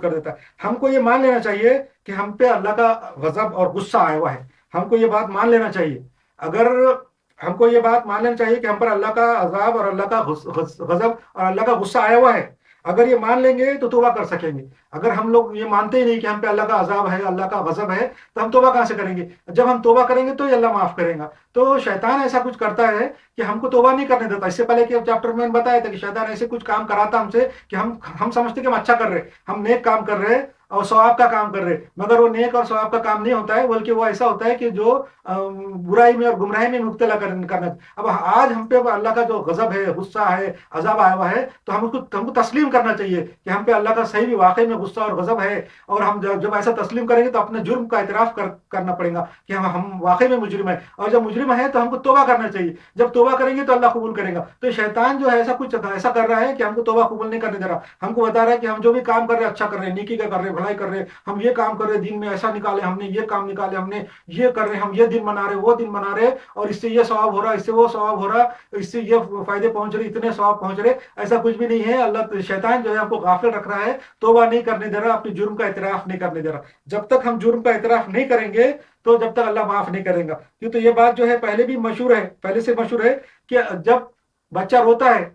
کر دیتا ہے۔ ہم کو یہ مان لینا چاہیے کہ ہم پہ اللہ کا غضب اور غصہ آیا ہوا ہے، ہم کو یہ بات مان لینا چاہیے۔ اگر ہم کو یہ بات مان لینا چاہیے کہ ہم پر اللہ کا عذاب اور اللہ کا غضب اور اللہ کا غصہ آیا ہوا ہے، اگر یہ مان لیں گے تو توبہ کر سکیں گے۔ اگر ہم لوگ یہ مانتے ہی نہیں کہ ہم پہ اللہ کا عذاب ہے، اللہ کا غضب ہے، تو ہم توبہ کہاں سے کریں گے؟ جب ہم توبہ کریں گے تو یہ اللہ معاف کرے گا۔ تو شیطان ایسا کچھ کرتا ہے کہ ہم کو توبہ نہیں کرنے دیتا۔ اس سے پہلے کہ چیپٹر میں بتایا تھا کہ شیطان ایسے کچھ کام کراتا ہم سے کہ ہم سمجھتے کہ ہم اچھا کر رہے، ہم نیک کام کر رہے اور ثواب کا کام کر رہے، مگر وہ نیک اور ثواب کا کام نہیں ہوتا ہے، بلکہ وہ ایسا ہوتا ہے کہ جو برائی میں اور گمراہی میں مبتلا کرنا۔ اب آج ہم پہ اللہ کا جو غضب ہے، غصہ ہے، عذاب آیا ہوا ہے، تو ہم کو تسلیم کرنا چاہیے کہ ہم پہ اللہ کا صحیح بھی واقعی میں غصہ اور غضب ہے، اور ہم جب ایسا تسلیم کریں گے تو اپنے جرم کا اعتراف کرنا پڑے گا کہ ہم واقعی میں مجرم ہیں، اور جب مجرم ہے تو ہم کو توبہ کرنا چاہیے۔ جب توبہ کریں گے تو اللہ قبول کرے گا۔ تو شیطان جو ہے ایسا کر رہا ہے کہ ہم کو توبہ قبول نہیں کرنے دے رہا، ہم کو بتا رہا ہے کہ ہم جو بھی کام کر رہے ہیں اچھا کر رہے ہیں، نیکی کا کر رہے ہیں، بھلائی کر رہے ہیں، ہم یہ کام کر رہے ہیں، دین میں ایسا نکالے، ہم نے یہ کام نکالے، ہم نے یہ کر رہے ہیں، ہم یہ دن منا رہے، وہ دن منا رہے، اور اس سے یہ ثواب ہو رہا، اس سے وہ ثواب ہو رہا، اس سے یہ فائدے پہنچ رہے، اتنے ثواب پہنچ رہے۔ ایسا کچھ بھی نہیں ہے۔ اللہ شیطان جو ہے آپ کو غافل رکھ رہا ہے، توبہ نہیں کرنے دے رہا، اپنے جرم کا اعتراف نہیں کرنے دے رہا۔ جب تک ہم جرم کا اعتراف نہیں کریں گے تو جب تک اللہ معاف نہیں کرے گا۔ کیوں تو یہ بات جو ہے پہلے بھی مشہور ہے، پہلے سے مشہور ہے کہ جب بچہ روتا ہے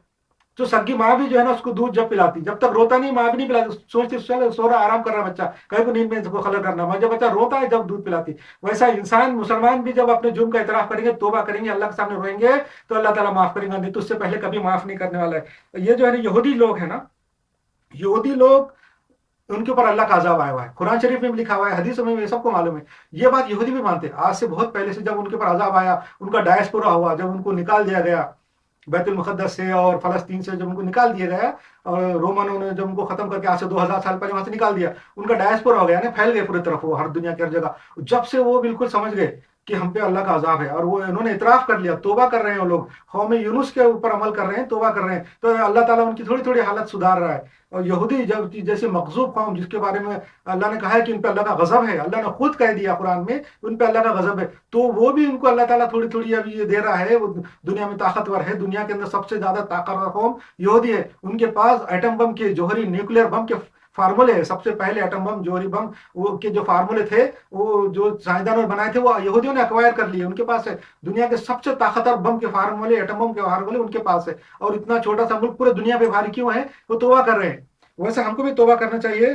تو سگی ماں بھی جو ہے نا اس کو دودھ جب پلاتی، جب تک روتا نہیں ماں بھی نہیں پلاتی، سوچتی سو رہا، آرام کر رہا بچہ، کہیں کو نیند میں اس کو خلل کرنا، جب بچہ روتا ہے جب دودھ پلاتی۔ ویسا انسان مسلمان بھی جب اپنے جرم کا اعتراف کریں گے، توبہ کریں گے، اللہ کے سامنے روئیں گے، تو اللہ تعالیٰ معاف کریں گا، نہیں تو اس سے پہلے کبھی معاف نہیں کرنے والا ہے۔ یہ جو ہے نا یہودی لوگ ہیں نا، یہودی لوگ، ان کے اوپر اللہ کا عذاب آیا ہوا ہے، قرآن شریف میں بھی لکھا ہوا ہے، حدیثوں میں بھی سب کو معلوم ہے۔ یہ بات یہودی بھی مانتے ہیں، آج سے بہت پہلے سے جب ان کے اوپر عذاب آیا، ان کا ڈائسپورا ہوا، جب ان کو نکال دیا گیا بیت المقدس سے اور فلسطین سے، جب ان کو نکال دیا گیا، اور رومنوں نے جب ان کو ختم کر کے آج سے 2000 سال پہلے وہاں سے نکال دیا، ان کا ڈائسپورا ہو گیا نا، پھیل گئے پوری طرف، وہ ہر دنیا کی ہر جگہ۔ جب سے وہ بالکل سمجھ گئے کہ ہم پہ اللہ کا عذاب ہے، اور وہ انہوں نے اعتراف کر لیا، توبہ کر رہے ہیں، وہ لوگ قوم یونس کے اوپر عمل کر رہے ہیں، توبہ کر رہے ہیں، تو اللہ تعالیٰ ان کی تھوڑی تھوڑی حالت سدھار رہا ہے۔ اور یہودی جب جیسے مغضوب قوم، جس کے بارے میں اللہ نے کہا ہے کہ ان پہ اللہ کا غضب ہے، اللہ نے خود کہہ دیا قرآن میں ان پہ اللہ کا غضب ہے، تو وہ بھی ان کو اللہ تعالیٰ تھوڑی تھوڑی ابھی یہ دے رہا ہے۔ وہ دنیا میں طاقتور ہے، دنیا کے اندر سب سے زیادہ طاقتور قوم یہودی ہے۔ ان کے پاس ایٹم بم کے، جوہری نیوکلیر بم کے فارمولے، سب سے پہلے ایٹم بم، جوہری بم وہ کے جو فارمولے تھے، وہ جو سائنسدانوں نے بنائے تھے، وہ یہودیوں نے ایکوائر کر لیے، ان کے پاس ہے۔ دنیا کے سب سے طاقتور بم کے فارمولے، ایٹم بم کے فارمولے ان کے پاس ہے، اور اتنا چھوٹا سا ملک پورے دنیا پہ بھاری کیوں ہے؟ وہ توبہ کر رہے ہیں۔ ویسے ہم کو بھی توبہ کرنا چاہیے۔